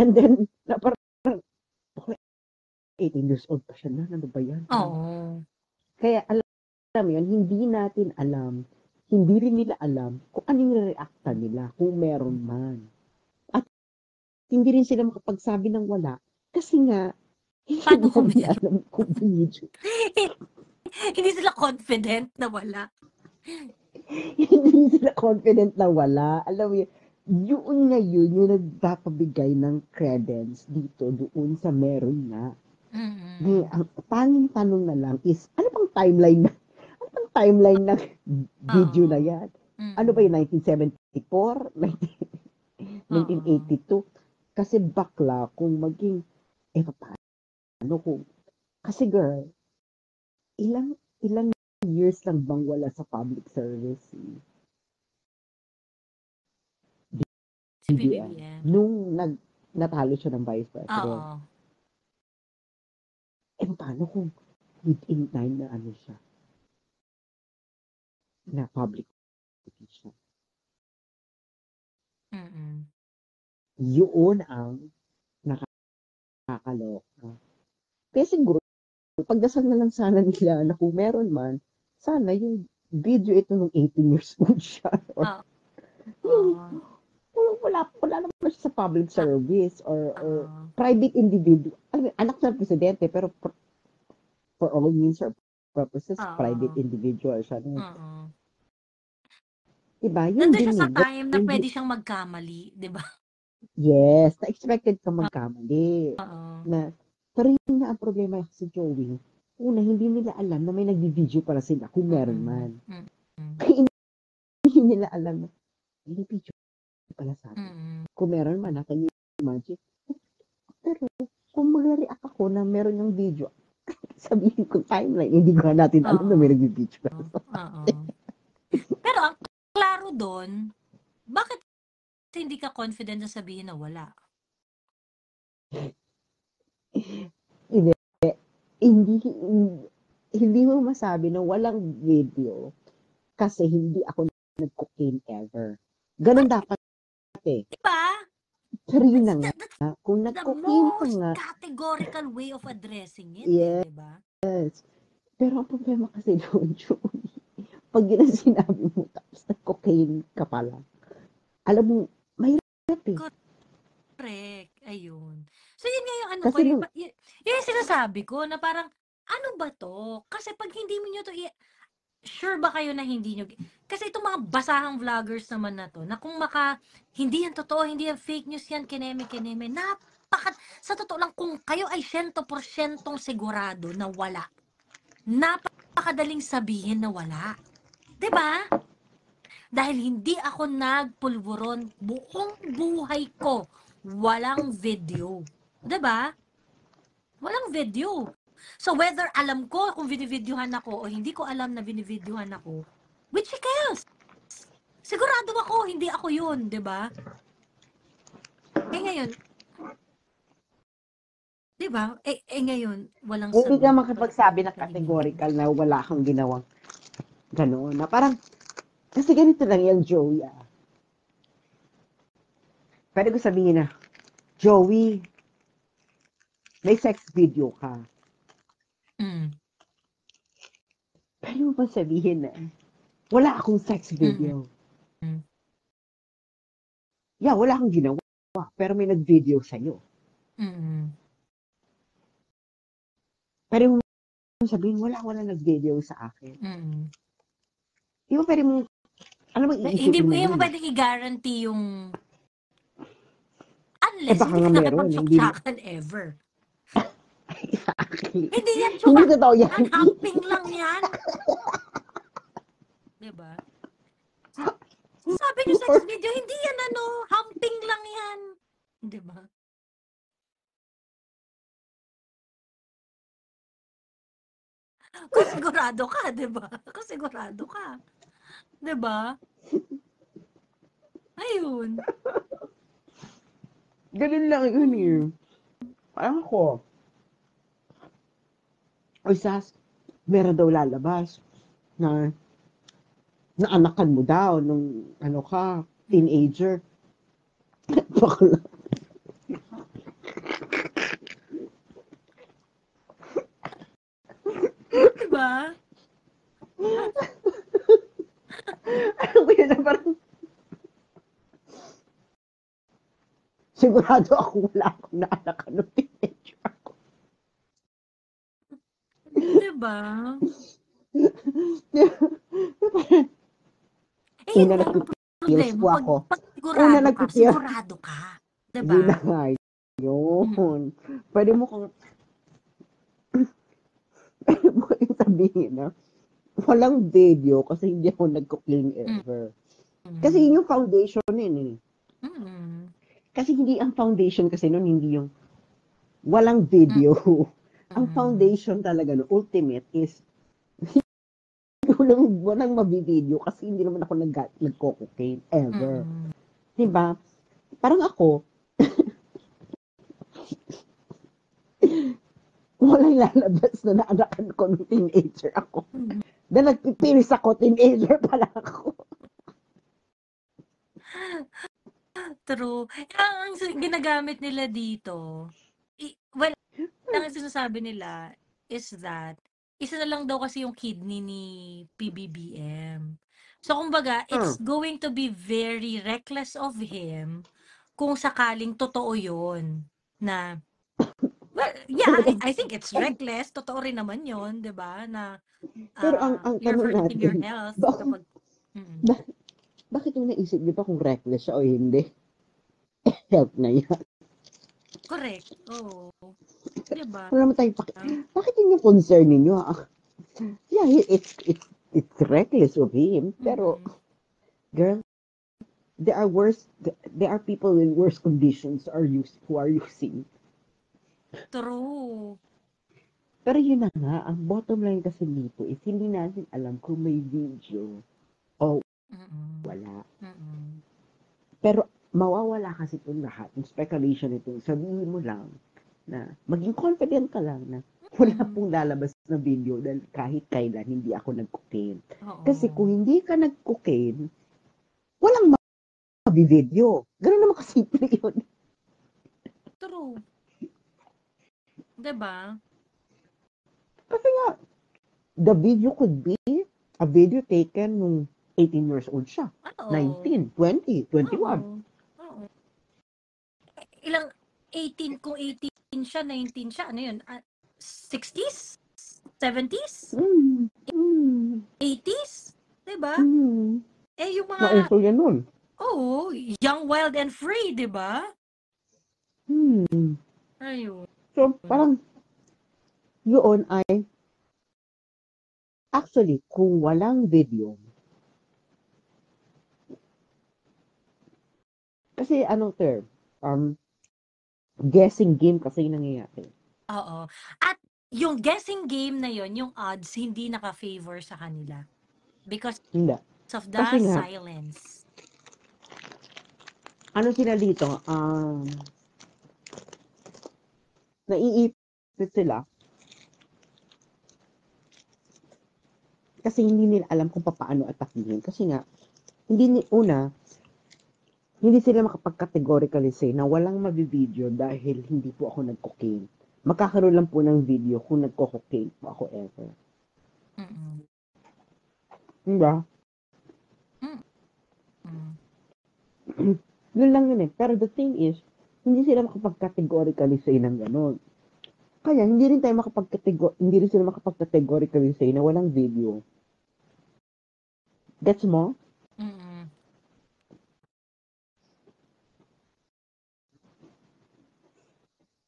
Speaker 2: And then, parang, 18 years old pa siya na. Ano ba yan?
Speaker 1: Oo.
Speaker 2: Kaya, alam mo yun, hindi natin alam, hindi rin nila alam kung ano yung reacta nila, kung meron man. At hindi rin sila makapagsabi ng wala. Kasi nga,
Speaker 1: paano kung
Speaker 2: hindi alam kung video.
Speaker 1: Hindi sila confident na wala.
Speaker 2: Hindi sila confident na wala. Alam mo yun, yun ngayon yung nagpapabigay ng credence dito doon sa meron na. Ang tanging tanong na lang is, ano pang timeline ng video na yan? Ano ba yung 1974? 1982? Kasi bakla kung maging, paano kung, kasi girl, ilang years lang bang wala sa public service?
Speaker 1: Si PBBM.
Speaker 2: Nung natalo siya ng vice president.
Speaker 1: Oo.
Speaker 2: Paano kung within time na siya? Na public official. Yun ang nakakaloka. Kaya siguro, pagdasal na lang sana nila na kung meron man, sana yung video ito nung 18 years old siya. Wala naman siya sa public service or private individual. Anak ng presidente, pero for all means or purposes, private individual siya. Diba? Yun
Speaker 1: nandun
Speaker 2: din
Speaker 1: siya sa time na pwede siyang magkamali, diba?
Speaker 2: Yes, na-expected ka magkamali. Pero yun nga ang problema si Joey. Una, hindi nila alam na may nag-video para sila kung meron man. Kaya hindi nila alam na may video pala sa atin. Kung meron man, can you imagine? Pero kung mag-react ako na meron yung video, sabihin ko timeline, hindi ko natin alam na may nag-video para sa atin.
Speaker 1: Pero ang klaro doon, bakit hindi ka confident na sabihin na wala? Hindi mo masabi na walang video kasi hindi ako nag-cocaine ever. Ganun dapat Diba?
Speaker 2: Karina
Speaker 1: That's
Speaker 2: nga,
Speaker 1: that's
Speaker 2: kung
Speaker 1: the
Speaker 2: nag-cocaine ka
Speaker 1: most
Speaker 2: nga,
Speaker 1: categorical way of addressing it,
Speaker 2: yes.
Speaker 1: di ba?
Speaker 2: Pero ang problema kasi doon, Joey, pag yun ang sinabi mo, tapos nag-cocaine ka pala, alam mo, mahirap eh.
Speaker 1: Correct. Ayun. So, yun nga yung ano ko,
Speaker 2: Kasi nung,
Speaker 1: yun yung sinasabi ko na parang, ano ba to? Kasi pag hindi mo nyo to, sure ba kayo na hindi nyo, kasi itong mga basahang vloggers naman na to, na kung hindi yan totoo, hindi yan fake news yan, kineme, sa totoo lang, kung kayo ay 100% sigurado na wala, napakadaling sabihin na wala. 'Di ba? Dahil hindi ako nagpulburon buong buhay ko. Walang video. 'Di ba? Walang video. So whether alam ko kung binivideohan ako o hindi ko alam na binivideohan ako, which cares? Sigurado ako, hindi ako yun, 'di ba? Ngayon, 'di ba? Ngayon, walang
Speaker 2: hindi ka
Speaker 1: sagot.
Speaker 2: makapagsabi na categorical na wala kang ginawang gano'n. Na parang, kasi ganito lang yan, Joey. Pwede ko sabihin na, Joey, may sex video ka. Pwede mo pa sabihin na, wala akong sex video. Yeah, wala akong ginawa. Pero may nag-video sa'yo. Pwede mo sabihin, wala nag-video sa akin. Di ba pwede mo, alam mo, iisipin mo
Speaker 1: Hindi mo
Speaker 2: muna.
Speaker 1: pwedeng i-guarantee yung unless
Speaker 2: baka
Speaker 1: hindi
Speaker 2: nga
Speaker 1: ka
Speaker 2: meron. Hindi
Speaker 1: nakapag-suksyakan ever.
Speaker 2: Exactly.
Speaker 1: Hindi yan
Speaker 2: Hindi totoo yan.
Speaker 1: Humping lang yan. Diba? Sabi nyo sex video, hindi yan humping lang yan. Diba? Kung sigurado ka, diba? Kung sigurado ka. Diba? Ayun.
Speaker 2: Ganun lang yun eh. Parang ako, o sas, meron daw lalabas na naanakan mo daw nung teenager. Bakla.
Speaker 1: Diba?
Speaker 2: Ano ba yun na parang sigurado ako wala akong naanakan nung teenager ako.
Speaker 1: Diba?
Speaker 2: Una
Speaker 1: Yun nga yung
Speaker 2: nagpipills po
Speaker 1: problema.
Speaker 2: ako.
Speaker 1: Pag
Speaker 2: Una
Speaker 1: sigurado ka. Diba?
Speaker 2: Yun na nga yun. Pwede mo kung sabihin na walang video kasi hindi ako nagko-clean ever. Kasi yun yung foundation yun eh. Kasi hindi ang foundation kasi nun, hindi yung walang video. Ang foundation talaga no, ultimate is walang mabivideo kasi hindi naman ako nagko-cocaine ever. Diba? Parang ako, walang lalabas na naanakan ko nung teenager ako. Dahil nagpipilis ako, teenager pala ako.
Speaker 1: True. Ang ginagamit nila dito, ang sinasabi nila is that, isa na lang daw kasi yung kidney ni PBBM. So, kumbaga, it's going to be very reckless of him kung sakaling totoo yun. Na, well, yeah, I think it's reckless. Totoo rin naman yun, di ba? Na,
Speaker 2: pero ang
Speaker 1: you're
Speaker 2: tanong
Speaker 1: hurting your
Speaker 2: natin,
Speaker 1: health.
Speaker 2: bakit yung naisip niyo pa kung reckless siya o hindi? Health na yan.
Speaker 1: Correct. Oo. Diba?
Speaker 2: Wala naman tayong bakit yun yung concern ninyo? Yeah, it's reckless of him. Pero, girl, there are people in worse conditions who are using.
Speaker 1: True.
Speaker 2: Pero yun na nga, ang bottom line kasi dito is hindi natin alam kung may video o wala. Pero mawawala kasi itong lahat, yung speculation ito, sabihin mo lang na maging confident ka lang na wala pong lalabas na video dahil kahit kailan hindi ako nag-cocaine. Kasi kung hindi ka nag-cocaine, walang mabivideo. Ganun naman kasimple yun.
Speaker 1: True. Diba?
Speaker 2: Kasi nga, the video could be a video taken nung 18 years old siya.
Speaker 1: Oo.
Speaker 2: 19, 20, 21.
Speaker 1: Oo. Ilang 18, kung 18 siya, 19 siya, ano yun? 60s? 70s? 80s? Diba? Eh, yung mga,
Speaker 2: Nauso yan nun.
Speaker 1: oo, young, wild, and free, diba? Ayun.
Speaker 2: So, parang, yun ay, actually, kung walang video, kasi anong term? Guessing game kasi yung nangyayari.
Speaker 1: Oo. At yung guessing game na yon, yung odds, hindi naka-favor sa kanila. Because
Speaker 2: Hindi.
Speaker 1: of the
Speaker 2: Kasi nga,
Speaker 1: silence.
Speaker 2: ano sila dito? Naiipit sila kasi hindi nila alam kung paano atakihin. Kasi nga, hindi sila makapag-categorically say na walang mabibideo dahil hindi po ako nag-cocaine. Magkakaroon lang po ng video kung nagko-cocaine po ako ever. Diba? Yun lang yun eh. Pero the thing is, hindi sila makapag-categorically say ng gano'n. Kaya hindi rin sila makapag-categorically say na walang video. Gets mo?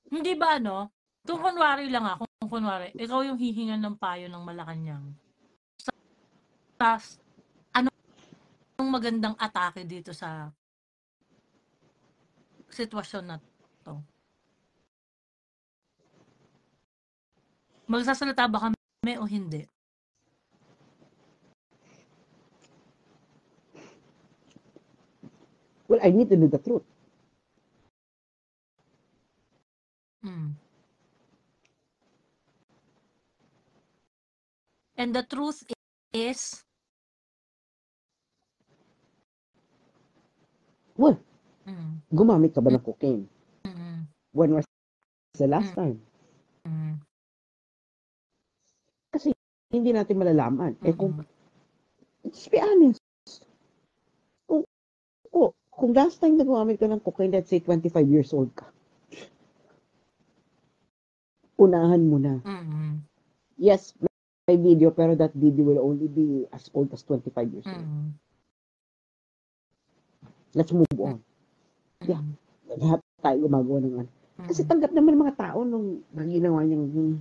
Speaker 1: Hindi ba ano? Kung kunwari lang kung kunwari, ikaw yung hihingan ng payo ng Malacanang. Tapos, anong magandang atake dito sa sitwasyon na to? Magsasalita ba kami o hindi?
Speaker 2: Well, I need to know the truth.
Speaker 1: And the truth is,
Speaker 2: Well, gumamit ka ba ng cocaine? When was the last time? Kasi hindi natin malalaman. Eh kung, let's be honest, kung last time na gumamit ka ng cocaine, let's say 25 years old ka, unahan mo na. Yes, may video, pero that video will only be as old as 25 years old. Let's move on. Yeah, lahat tayo gumagawa ng ano. Kasi tanggap naman ng mga tao nung ginawa niyang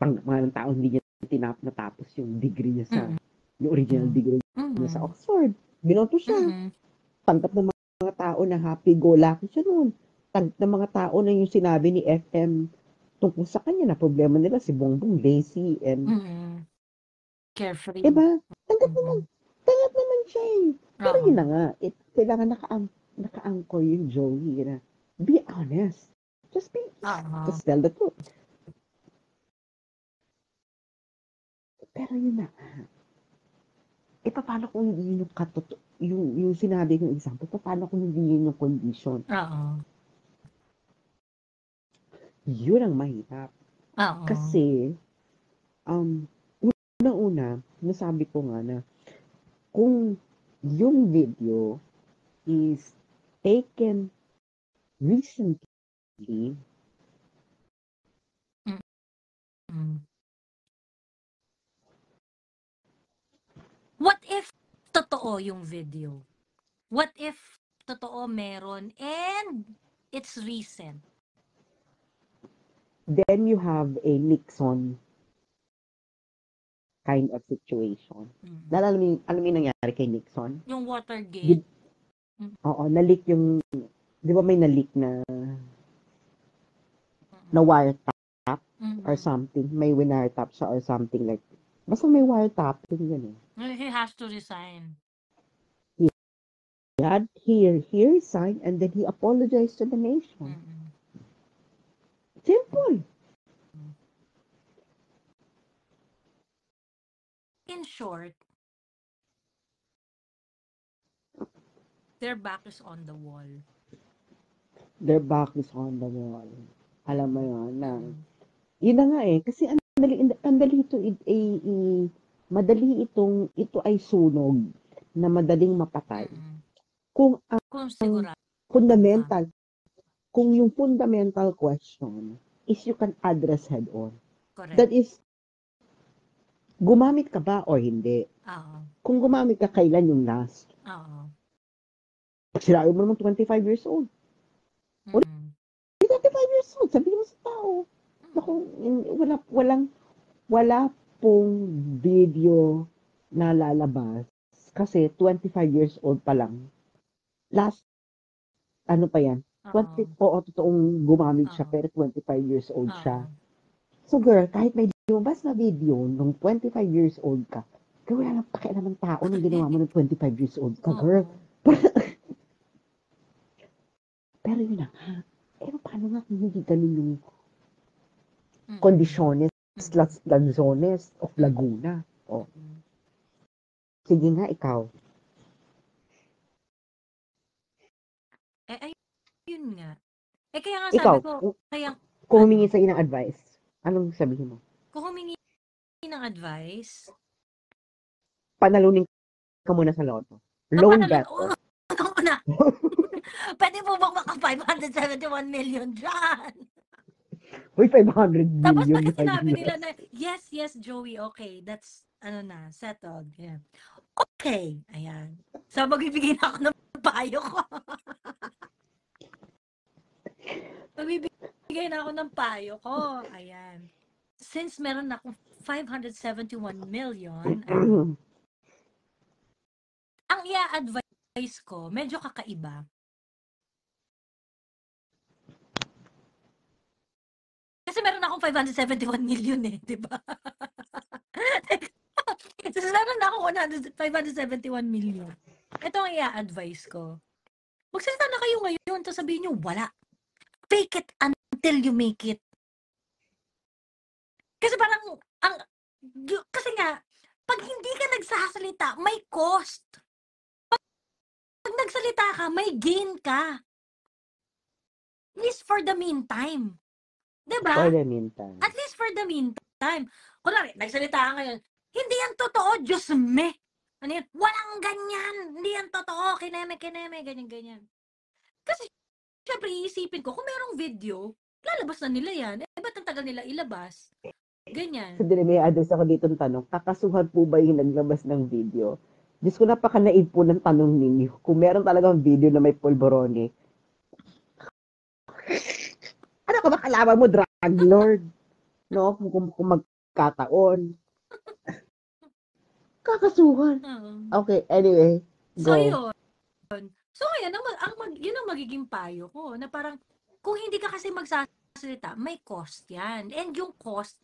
Speaker 2: tanggap nga ng tao, hindi niya natapos yung degree niya sa, yung original degree niya sa Oxford. Binoto siya. Tanggap ng mga tao na happy-go-lucky siya noon. Tanggap ng mga tao na yung sinabi ni FM tungkol sa kanya na problema nila si Bongbong lazy and
Speaker 1: carefree.
Speaker 2: diba? Tanggap naman siya eh. Pero yun na nga, kailangan naka-anchor yung Joey na be honest. Just tell the truth. Pero yun na nga. Paano kung hindi yun yung sinabi kong example, paano kung hindi yun yung condition? Yun ang mahirap. Kasi, una, nasabi ko nga na, kung yung video is taken recently,
Speaker 1: what if totoo yung video? What if totoo meron and it's recent?
Speaker 2: then you have a Nixon kind of situation. Alam mo yung nangyari kay Nixon?
Speaker 1: Yung Watergate?
Speaker 2: Oo, na-leak yung, di ba may na-leak na wiretap or something, may wiretap siya or something like that. Basta may wiretapping yun eh.
Speaker 1: He has to resign.
Speaker 2: He resigned and then he apologized to the nation. Simple.
Speaker 1: In short, their back is on the wall.
Speaker 2: their back is on the wall. Alam mo yun, na,
Speaker 1: Mm.
Speaker 2: yun na nga eh, kasi madali ito ay sunog na madaling mapatay.
Speaker 1: Mm.
Speaker 2: Kung ang
Speaker 1: Kung sigurado ka.
Speaker 2: fundamental, kung yung fundamental question is you can address head on.
Speaker 1: Correct.
Speaker 2: That is, gumamit ka ba o hindi?
Speaker 1: Oo.
Speaker 2: Kung gumamit ka, kailan yung last?
Speaker 1: Oo.
Speaker 2: Sinabi mo naman 25 years old.
Speaker 1: Mm.
Speaker 2: 25 years old, sabihin mo sa tao. Naku, wala pong video na lalabas kasi 25 years old pa lang. Last, ano pa yan? 20, oo, totoong gumamit siya, pero 25 years old siya. So girl, kahit may lumabas na video nung 25 years old ka, kaya wala nang pakialam ng tao nung ginawa mo nung 25 years old ka, girl. Pero yun na nga. Pero paano nga kung hindi ganun yung kondisyones, lanzones of Laguna? O. Sige nga, ikaw.
Speaker 1: Ayun nga. Kaya nga
Speaker 2: Ikaw,
Speaker 1: sabi ko,
Speaker 2: kung humingi sa ng advice, anong sabihin mo?
Speaker 1: Kung humingi ng advice,
Speaker 2: panalunin ka muna sa loto. Loan bet.
Speaker 1: Na. Pwede po bang maka 571 million dyan?
Speaker 2: Uy, 500 million.
Speaker 1: Tapos pag sinabi nila na, yes, Joey, okay, that's, settled. Yeah. Okay, ayan. So, magbibigay na ako ng payo ko. Magbibigay na ako ng payo ko. Ayan. Since meron akong 571 million, ang i-advise ko, medyo kakaiba. Kasi meron akong 571 million di ba? So, meron na akong 571 million. Ito ang i-advise ko. Magsalita na kayo ngayon, tapos sabihin nyo, wala. Fake it until you make it. Kasi parang, kasi nga, pag hindi ka nagsasalita, may cost. Pag nagsalita ka, may gain ka. At least for the meantime. Diba?
Speaker 2: For the meantime.
Speaker 1: At least for the meantime. Kunwari, nagsalita ka ngayon, hindi yan totoo, Diyos me. Ano yan? Walang ganyan. Hindi yan totoo. Kineme, ganyan. Kasi, syempre, iisipin ko, kung merong video, lalabas na nila yan. Ba't ang tagal nila ilabas? Ganyan.
Speaker 2: So, may address ako dito ng tanong, kakasuhan po ba yung naglabas ng video? Diyos ko, napaka-naib po ng tanong ninyo. Kung meron talagang video na may polborone, ano ka ba kalaban mo, drug lord? No? Kung magkataon. Kakasuhan. Okay, anyway.
Speaker 1: Go. So, yun. So, yun ang magiging payo ko. Na parang, kung hindi ka kasi magsasalita, may cost yan. And yung cost,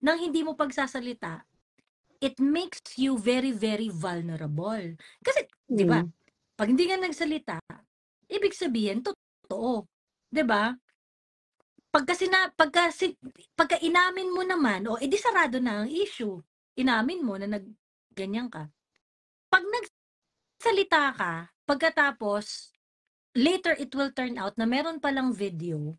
Speaker 1: nang hindi mo pagsasalita, it makes you very, very vulnerable. Kasi, di ba, pag hindi ka nagsalita, ibig sabihin, totoo. Di ba? Pagka inamin mo naman, edi sarado na ang issue. Inamin mo na ganyan ka. Pag nagsalita ka, pagkatapos, later it will turn out na meron palang video,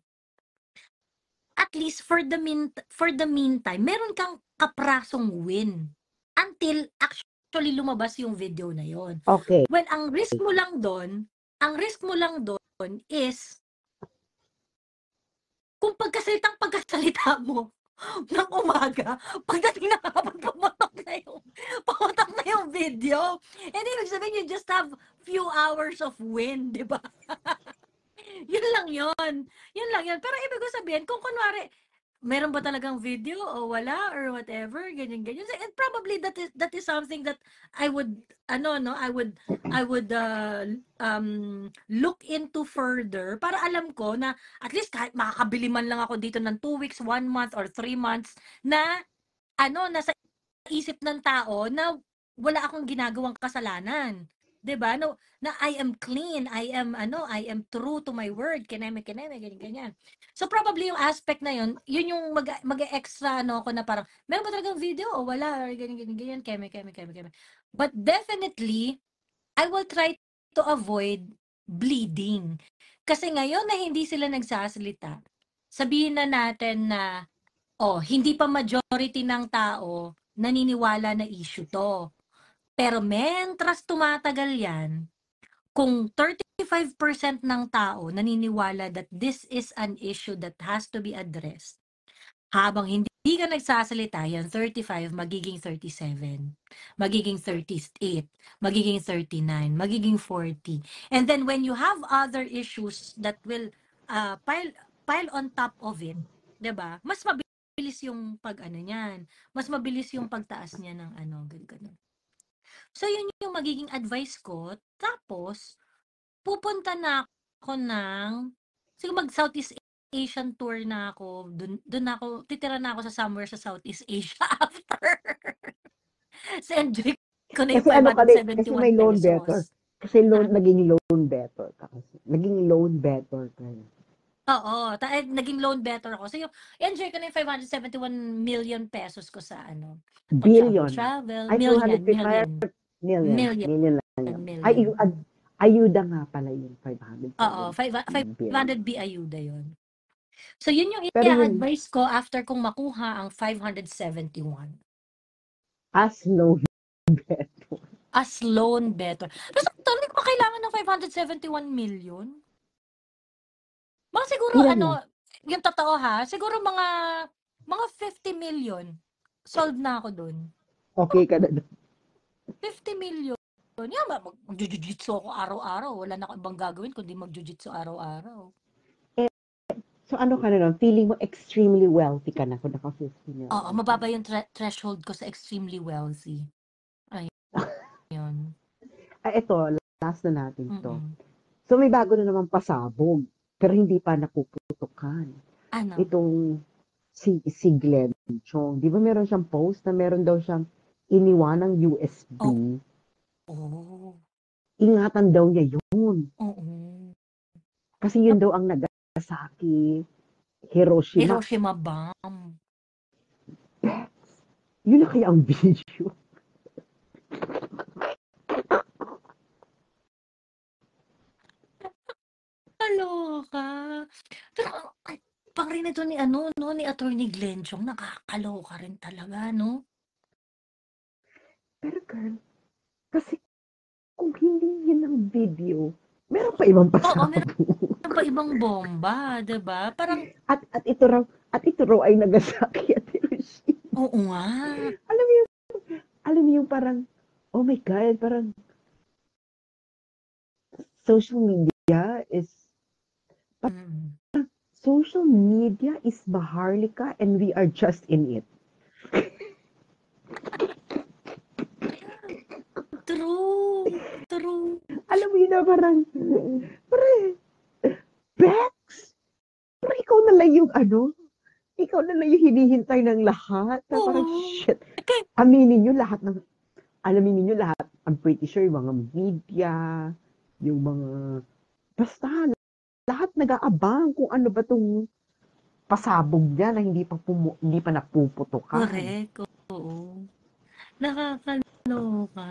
Speaker 1: at least for the meantime, meron kang kaprasong win until actually lumabas yung video na yon.
Speaker 2: Okay.
Speaker 1: Well, ang risk mo lang doon is kung pagkasalita mo ng umaga, pagdating na hapon, pumatok na yung video. And ibig sabihin, you just have few hours of win, di ba? Yun lang yun. Pero ibig ko sabihin, kung kunwari, meron ba talagang video o wala or whatever, ganyan. And probably that is something that I would look into further para alam ko na at least kahit makakabili man lang ako dito ng 2 weeks, 1 month or 3 months na nasa isip ng tao na wala akong ginagawang kasalanan. 'Di ba? No, na I am clean, I am true to my word, kineme ganyan. So probably yung aspect na yun yung mag-extra ako na parang meron ba talagang video o wala or ganyan, keme. But definitely I will try to avoid bleeding. Kasi ngayon na hindi sila nagsasalita, sabihin na natin na, hindi pa majority ng tao naniniwala na issue 'to. Pero mentras tumatagal yan, kung 35% ng tao naniniwala that this is an issue that has to be addressed, habang hindi ka nagsasalita, yan 35, magiging 37, magiging 38, magiging 39, magiging 40. And then when you have other issues that will pile on top of it, 'di ba? Mas mabilis yung pag-ano niyan, mas mabilis yung pagtaas niya ng ganun. So yun yung magiging advice ko. Tapos pupunta na ako siguro mag-Southeast Asian tour na ako. Dun ako, titira na ako somewhere sa Southeast Asia after. So enjoy ko na yung
Speaker 2: Kasi kasi
Speaker 1: 571
Speaker 2: may loan better.
Speaker 1: pesos.
Speaker 2: Kasi naging loan better ka kasi. Naging loan better ka.
Speaker 1: Oo, naging loan better ako. So yung enjoy ko na yung 571 million pesos ko sa
Speaker 2: Billion.
Speaker 1: travel,
Speaker 2: Ay,
Speaker 1: million,
Speaker 2: 250 million.
Speaker 1: million,
Speaker 2: Million lang yun. Ay,
Speaker 1: million.
Speaker 2: ayuda nga pala yung 500.
Speaker 1: Oo, 500
Speaker 2: billion.
Speaker 1: ayuda yun. So yun yung
Speaker 2: Pero yun,
Speaker 1: i-advise ko after kong makuha ang 571.
Speaker 2: as loan better.
Speaker 1: As loan better. Pero hindi ko kailangan ng 571 million. Mga siguro
Speaker 2: Ilan lang?
Speaker 1: yung totoo ha, siguro mga 50 million. Solve na ako dun.
Speaker 2: Okay ka na doon.
Speaker 1: 50 million. Yan ba, mag-jujitsu ako araw-araw. Wala na akong ibang gagawin kundi mag-jujitsu araw-araw.
Speaker 2: So ano ka na nun? Feeling mo extremely wealthy ka na kung naka 50 million.
Speaker 1: Oo, mababa yung threshold ko sa extremely wealthy. Ayun.
Speaker 2: Ito, last na natin to.
Speaker 1: Mm-mm.
Speaker 2: So may bago na naman pasabog, pero hindi pa napuputukan.
Speaker 1: Ano?
Speaker 2: Itong si Glenn Chong. Di ba meron siyang post na meron daw siyang iniwanang USB?
Speaker 1: Oh.
Speaker 2: Ingatan daw niya yun.
Speaker 1: Oo.
Speaker 2: Kasi yun daw ang Nagasaki, Hiroshima.
Speaker 1: Hiroshima bomb.
Speaker 2: Yun na kaya ang video.
Speaker 1: Kaloka. Pero pang rin ito ni ni Attorney Glenn Chong, nakakaloka rin talaga, no?
Speaker 2: Pero girl, kasi kung hindi yun ang video, meron pa ibang pasabog.
Speaker 1: Oo, meron pa ibang bomba, 'di ba? Parang
Speaker 2: at ito raw ay Nagasaki at Hiroshima.
Speaker 1: oo nga.
Speaker 2: Alam mo yung parang, oh my God, parang social media is Maharlika and we are just in it.
Speaker 1: True.
Speaker 2: Alam mo yun na parang Bex! Pero ikaw na lang yung hinihintay ng lahat. Na parang, shit. Aminin nyo lahat. I'm pretty sure yung mga media, yung mga, basta, lahat nag-aabang kung ano ba tong pasabog niya na hindi pa napuputukan.
Speaker 1: Correct. Oo. Nakakaloka.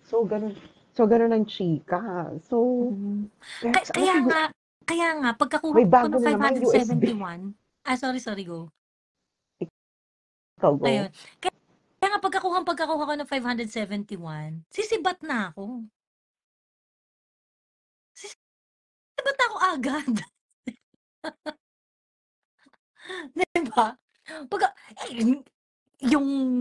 Speaker 2: So, ganun ang chika. So, Bex,
Speaker 1: kaya nga, pagkakuha
Speaker 2: may
Speaker 1: ko
Speaker 2: bago
Speaker 1: ng
Speaker 2: na naman
Speaker 1: 571, sorry, go.
Speaker 2: Ikaw, go.
Speaker 1: Ayun. Kaya nga, pagkakuha ko ng 571, sisibat na ako. Sisibat ako agad. Diba? Yung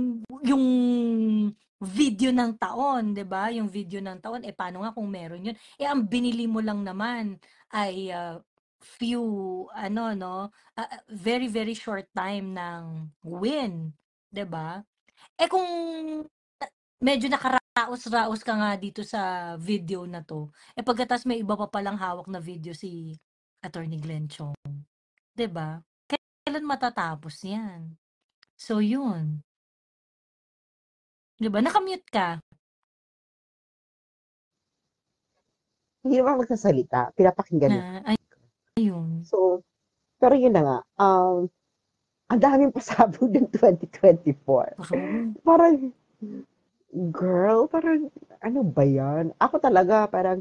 Speaker 1: video ng taon, 'di ba? Yung video ng taon, paano nga kung meron yun? Ang binili mo lang naman ay few very very short time ng win, 'di ba? Kung medyo nakaraos-raos ka nga dito sa video na to, pagkatapos may iba pa palang hawak na video si Attorney Glenn Chong, 'di ba? Kailan matatapos 'yan? So yun. 'Di ba? Nakamute ka.
Speaker 2: Hindi naman magsasalita. Pinapakinggan mo.
Speaker 1: Ayun.
Speaker 2: So, pero yun na nga. Ang daming pasabog ng 2024. Parang, girl, parang, ano ba yan? Ako talaga, parang,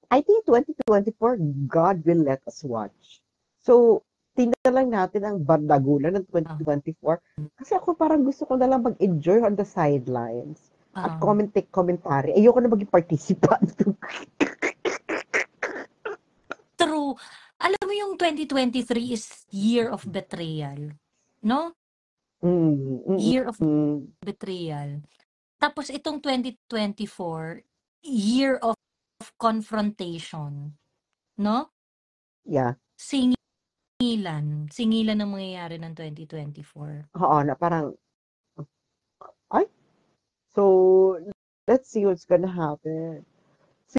Speaker 2: I think 2024, God will let us watch. So, tingnan lang natin ang bardagulan ng
Speaker 1: Ah,
Speaker 2: 2024. Kasi ako parang gusto ko na lang mag-enjoy on the sidelines. At
Speaker 1: ah.
Speaker 2: commentary. Ayoko na maging participant.
Speaker 1: True. Alam mo yung 2023 is year of betrayal, 'no?
Speaker 2: Mm, mm,
Speaker 1: Year of
Speaker 2: mm.
Speaker 1: betrayal. Tapos itong 2024, year of confrontation, 'no?
Speaker 2: Yeah.
Speaker 1: Singilan ang mangyayari ng 2024.
Speaker 2: Oo, na parang, ay, so, let's see what's gonna happen.